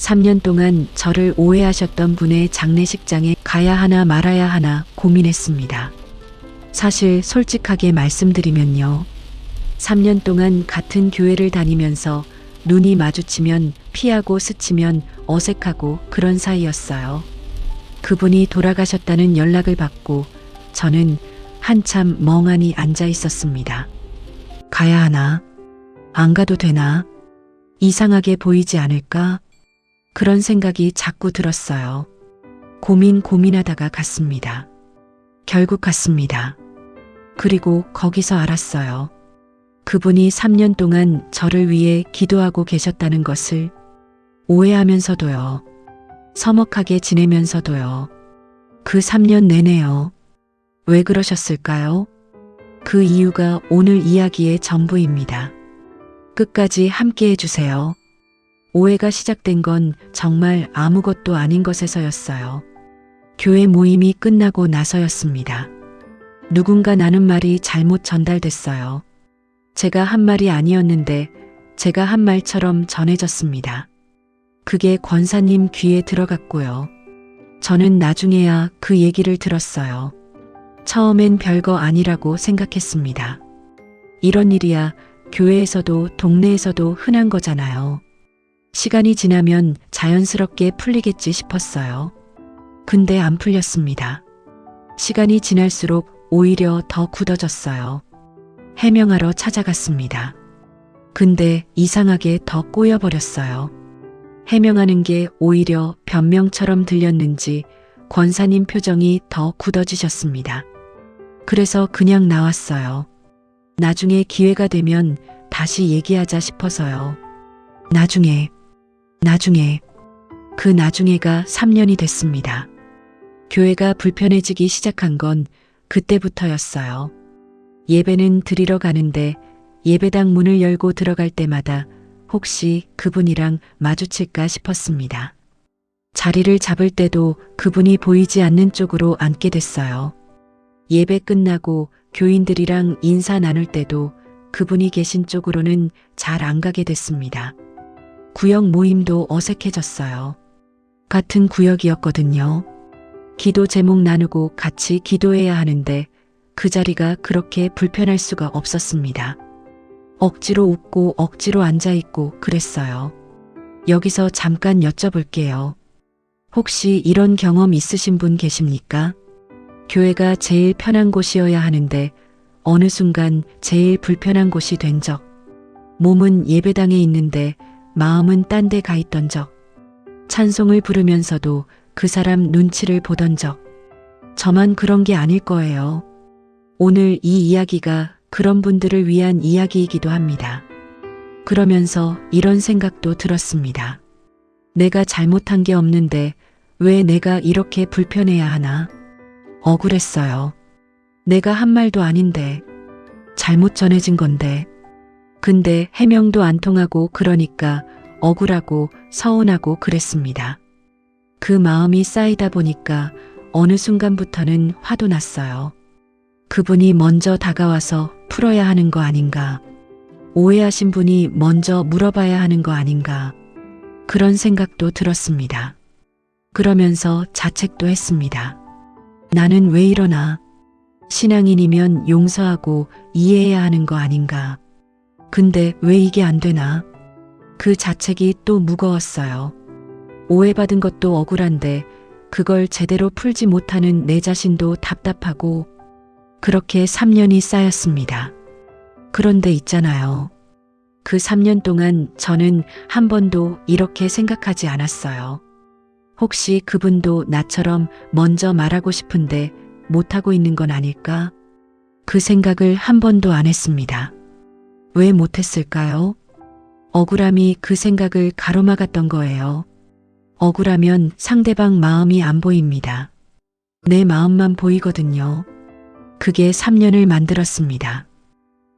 3년 동안 저를 오해하셨던 분의 장례식장에 가야 하나 말아야 하나 고민했습니다. 사실 솔직하게 말씀드리면요. 3년 동안 같은 교회를 다니면서 눈이 마주치면 피하고 스치면 어색하고 그런 사이였어요. 그분이 돌아가셨다는 연락을 받고 저는 한참 멍하니 앉아 있었습니다. 가야 하나? 안 가도 되나? 이상하게 보이지 않을까? 그런 생각이 자꾸 들었어요. 고민하다가 갔습니다. 결국 갔습니다. 그리고 거기서 알았어요. 그분이 3년 동안 저를 위해 기도하고 계셨다는 것을. 오해하면서도요. 서먹하게 지내면서도요. 그 3년 내내요. 왜 그러셨을까요? 그 이유가 오늘 이야기의 전부입니다. 끝까지 함께 해주세요. 오해가 시작된 건 정말 아무것도 아닌 것에서였어요. 교회 모임이 끝나고 나서였습니다. 누군가 나눈 말이 잘못 전달됐어요. 제가 한 말이 아니었는데 제가 한 말처럼 전해졌습니다. 그게 권사님 귀에 들어갔고요. 저는 나중에야 그 얘기를 들었어요. 처음엔 별거 아니라고 생각했습니다. 이런 일이야 교회에서도 동네에서도 흔한 거잖아요. 시간이 지나면 자연스럽게 풀리겠지 싶었어요. 근데 안 풀렸습니다. 시간이 지날수록 오히려 더 굳어졌어요. 해명하러 찾아갔습니다. 근데 이상하게 더 꼬여버렸어요. 해명하는 게 오히려 변명처럼 들렸는지 권사님 표정이 더 굳어지셨습니다. 그래서 그냥 나왔어요. 나중에 기회가 되면 다시 얘기하자 싶어서요. 나중에. 그 나중에가 3년이 됐습니다. 교회가 불편해지기 시작한 건 그때부터였어요. 예배는 드리러 가는데 예배당 문을 열고 들어갈 때마다 혹시 그분이랑 마주칠까 싶었습니다. 자리를 잡을 때도 그분이 보이지 않는 쪽으로 앉게 됐어요. 예배 끝나고 교인들이랑 인사 나눌 때도 그분이 계신 쪽으로는 잘 안 가게 됐습니다. 구역 모임도 어색해졌어요. 같은 구역이었거든요. 기도 제목 나누고 같이 기도해야 하는데 그 자리가 그렇게 불편할 수가 없었습니다. 억지로 웃고 억지로 앉아있고 그랬어요. 여기서 잠깐 여쭤볼게요. 혹시 이런 경험 있으신 분 계십니까? 교회가 제일 편한 곳이어야 하는데 어느 순간 제일 불편한 곳이 된 적. 몸은 예배당에 있는데 마음은 딴 데 가 있던 적. 찬송을 부르면서도 그 사람 눈치를 보던 적. 저만 그런 게 아닐 거예요. 오늘 이 이야기가 그런 분들을 위한 이야기이기도 합니다. 그러면서 이런 생각도 들었습니다. 내가 잘못한 게 없는데 왜 내가 이렇게 불편해야 하나? 억울했어요. 내가 한 말도 아닌데, 잘못 전해진 건데. 근데 해명도 안 통하고 그러니까 억울하고 서운하고 그랬습니다. 그 마음이 쌓이다 보니까 어느 순간부터는 화도 났어요. 그분이 먼저 다가와서 풀어야 하는 거 아닌가. 오해하신 분이 먼저 물어봐야 하는 거 아닌가. 그런 생각도 들었습니다. 그러면서 자책도 했습니다. 나는 왜 이러나. 신앙인이면 용서하고 이해해야 하는 거 아닌가. 근데 왜 이게 안 되나? 그 자책이 또 무거웠어요. 오해받은 것도 억울한데 그걸 제대로 풀지 못하는 내 자신도 답답하고 그렇게 3년이 쌓였습니다. 그런데 있잖아요. 그 3년 동안 저는 한 번도 이렇게 생각하지 않았어요. 혹시 그분도 나처럼 먼저 말하고 싶은데 못하고 있는 건 아닐까? 그 생각을 한 번도 안 했습니다. 왜 못했을까요? 억울함이 그 생각을 가로막았던 거예요. 억울하면 상대방 마음이 안 보입니다. 내 마음만 보이거든요. 그게 3년을 만들었습니다.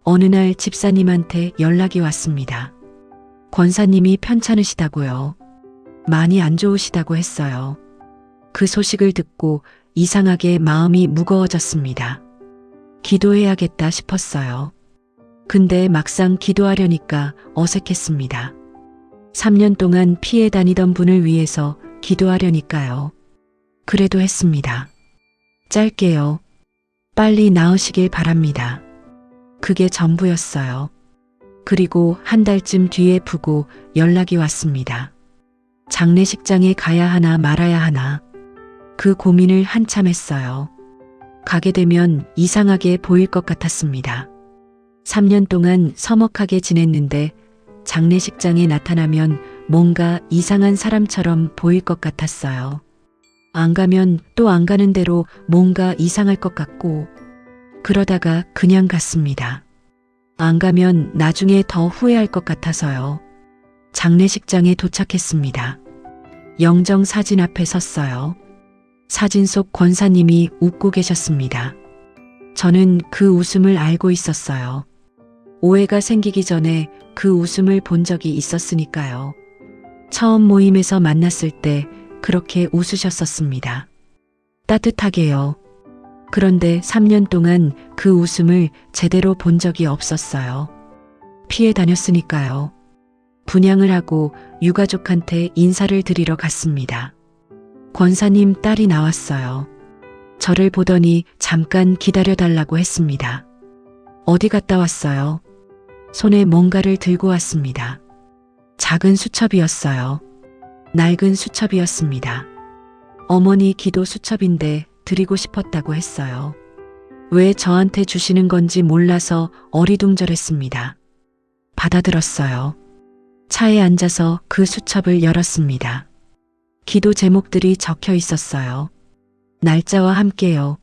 어느 날 집사님한테 연락이 왔습니다. 권사님이 편찮으시다고요. 많이 안 좋으시다고 했어요. 그 소식을 듣고 이상하게 마음이 무거워졌습니다. 기도해야겠다 싶었어요. 근데 막상 기도하려니까 어색했습니다. 3년 동안 피해 다니던 분을 위해서 기도하려니까요. 그래도 했습니다. 짧게요. 빨리 나으시길 바랍니다. 그게 전부였어요. 그리고 한 달쯤 뒤에 부고 연락이 왔습니다. 장례식장에 가야 하나 말아야 하나. 그 고민을 한참 했어요. 가게 되면 이상하게 보일 것 같았습니다. 3년 동안 서먹하게 지냈는데 장례식장에 나타나면 뭔가 이상한 사람처럼 보일 것 같았어요. 안 가면 또 안 가는 대로 뭔가 이상할 것 같고, 그러다가 그냥 갔습니다. 안 가면 나중에 더 후회할 것 같아서요. 장례식장에 도착했습니다. 영정 사진 앞에 섰어요. 사진 속 권사님이 웃고 계셨습니다. 저는 그 웃음을 알고 있었어요. 오해가 생기기 전에 그 웃음을 본 적이 있었으니까요. 처음 모임에서 만났을 때 그렇게 웃으셨었습니다. 따뜻하게요. 그런데 3년 동안 그 웃음을 제대로 본 적이 없었어요. 피해 다녔으니까요. 분향을 하고 유가족한테 인사를 드리러 갔습니다. 권사님 딸이 나왔어요. 저를 보더니 잠깐 기다려달라고 했습니다. 어디 갔다 왔어요? 손에 뭔가를 들고 왔습니다. 작은 수첩이었어요. 낡은 수첩이었습니다. 어머니 기도 수첩인데 드리고 싶었다고 했어요. 왜 저한테 주시는 건지 몰라서 어리둥절했습니다. 받아들었어요. 차에 앉아서 그 수첩을 열었습니다. 기도 제목들이 적혀 있었어요. 날짜와 함께요.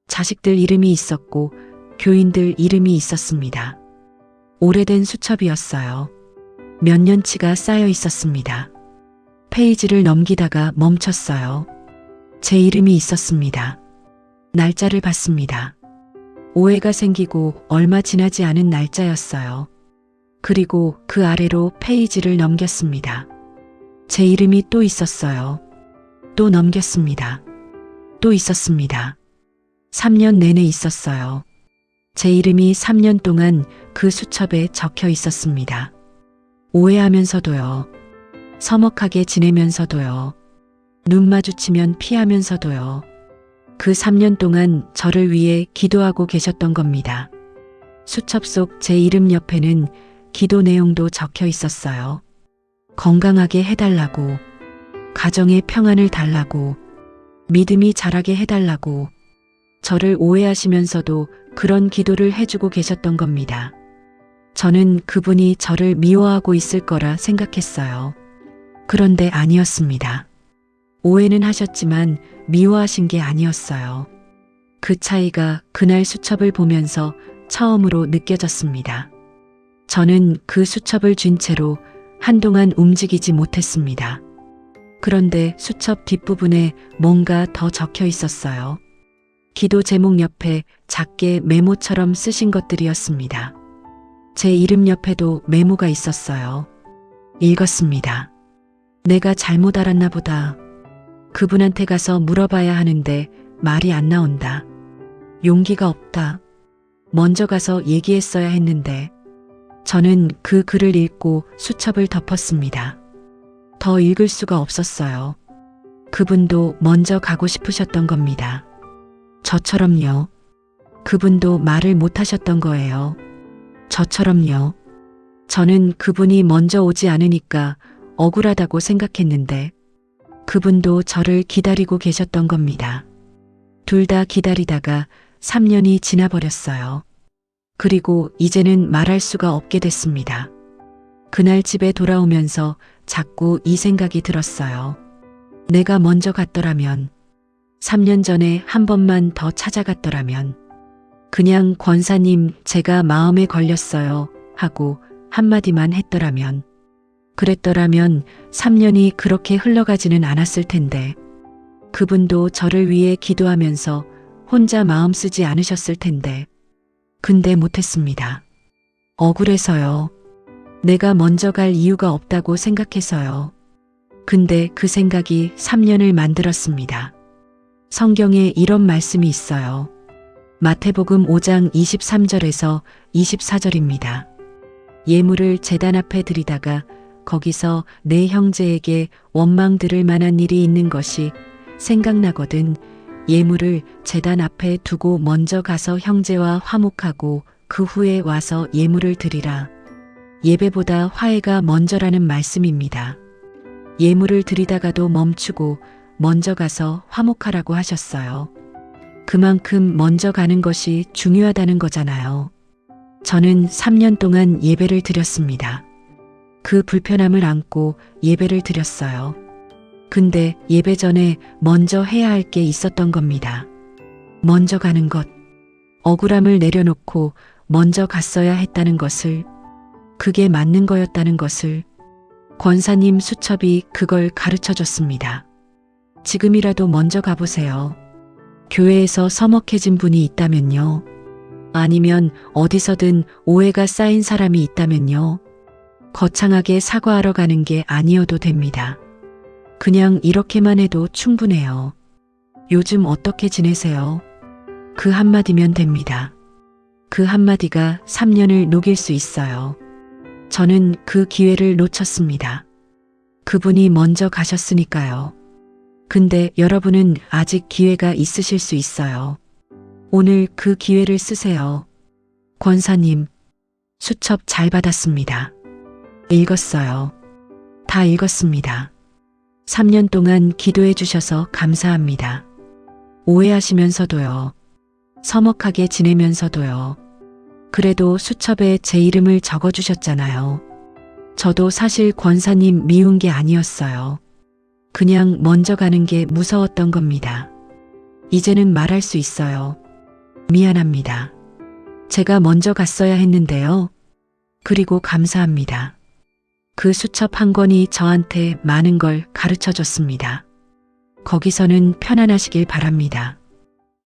자식들 이름이 있었고 교인들 이름이 있었습니다. 오래된 수첩이었어요. 몇 년치가 쌓여 있었습니다. 페이지를 넘기다가 멈췄어요. 제 이름이 있었습니다. 날짜를 봤습니다. 오해가 생기고 얼마 지나지 않은 날짜였어요. 그리고 그 아래로 페이지를 넘겼습니다. 제 이름이 또 있었어요. 또 넘겼습니다. 또 있었습니다. 3년 내내 있었어요. 제 이름이 3년 동안 그 수첩에 적혀 있었습니다. 오해하면서도요. 서먹하게 지내면서도요. 눈 마주치면 피하면서도요. 그 3년 동안 저를 위해 기도하고 계셨던 겁니다. 수첩 속 제 이름 옆에는 기도 내용도 적혀 있었어요. 건강하게 해달라고, 가정의 평안을 달라고, 믿음이 자라게 해달라고, 저를 오해하시면서도 그런 기도를 해주고 계셨던 겁니다. 저는 그분이 저를 미워하고 있을 거라 생각했어요. 그런데 아니었습니다. 오해는 하셨지만 미워하신 게 아니었어요. 그 차이가 그날 수첩을 보면서 처음으로 느껴졌습니다. 저는 그 수첩을 쥔 채로 한동안 움직이지 못했습니다. 그런데 수첩 뒷부분에 뭔가 더 적혀 있었어요. 기도 제목 옆에 작게 메모처럼 쓰신 것들이었습니다. 제 이름 옆에도 메모가 있었어요. 읽었습니다. 내가 잘못 알았나 보다. 그분한테 가서 물어봐야 하는데 말이 안 나온다. 용기가 없다. 먼저 가서 얘기했어야 했는데. 저는 그 글을 읽고 수첩을 덮었습니다. 더 읽을 수가 없었어요. 그분도 먼저 가고 싶으셨던 겁니다. 저처럼요. 그분도 말을 못 하셨던 거예요. 저처럼요. 저는 그분이 먼저 오지 않으니까 억울하다고 생각했는데 그분도 저를 기다리고 계셨던 겁니다. 둘 다 기다리다가 3년이 지나버렸어요. 그리고 이제는 말할 수가 없게 됐습니다. 그날 집에 돌아오면서 자꾸 이 생각이 들었어요. 내가 먼저 갔더라면, 3년 전에 한 번만 더 찾아갔더라면, 그냥 권사님 제가 마음에 걸렸어요 하고 한마디만 했더라면, 그랬더라면 3년이 그렇게 흘러가지는 않았을 텐데, 그분도 저를 위해 기도하면서 혼자 마음 쓰지 않으셨을 텐데, 근데 못했습니다. 억울해서요. 내가 먼저 갈 이유가 없다고 생각해서요. 근데 그 생각이 3년을 만들었습니다. 성경에 이런 말씀이 있어요. 마태복음 5장 23절에서 24절입니다. 예물을 제단 앞에 드리다가 거기서 내 형제에게 원망 들을 만한 일이 있는 것이 생각나거든. 예물을 제단 앞에 두고 먼저 가서 형제와 화목하고 그 후에 와서 예물을 드리라. 예배보다 화해가 먼저라는 말씀입니다. 예물을 드리다가도 멈추고 먼저 가서 화목하라고 하셨어요. 그만큼 먼저 가는 것이 중요하다는 거잖아요. 저는 3년 동안 예배를 드렸습니다. 그 불편함을 안고 예배를 드렸어요. 근데 예배 전에 먼저 해야 할 게 있었던 겁니다. 먼저 가는 것. 억울함을 내려놓고 먼저 갔어야 했다는 것을, 그게 맞는 거였다는 것을 권사님 수첩이 그걸 가르쳐 줬습니다. 지금이라도 먼저 가보세요. 교회에서 서먹해진 분이 있다면요. 아니면 어디서든 오해가 쌓인 사람이 있다면요. 거창하게 사과하러 가는 게 아니어도 됩니다. 그냥 이렇게만 해도 충분해요. 요즘 어떻게 지내세요? 그 한마디면 됩니다. 그 한마디가 3년을 녹일 수 있어요. 저는 그 기회를 놓쳤습니다. 그분이 먼저 가셨으니까요. 근데 여러분은 아직 기회가 있으실 수 있어요. 오늘 그 기회를 쓰세요. 권사님, 수첩 잘 받았습니다. 읽었어요. 다 읽었습니다. 3년 동안 기도해 주셔서 감사합니다. 오해하시면서도요. 서먹하게 지내면서도요. 그래도 수첩에 제 이름을 적어 주셨잖아요. 저도 사실 권사님 미운 게 아니었어요. 그냥 먼저 가는 게 무서웠던 겁니다. 이제는 말할 수 있어요. 미안합니다. 제가 먼저 갔어야 했는데요. 그리고 감사합니다. 그 수첩 한 권이 저한테 많은 걸 가르쳐 줬습니다. 거기서는 편안하시길 바랍니다.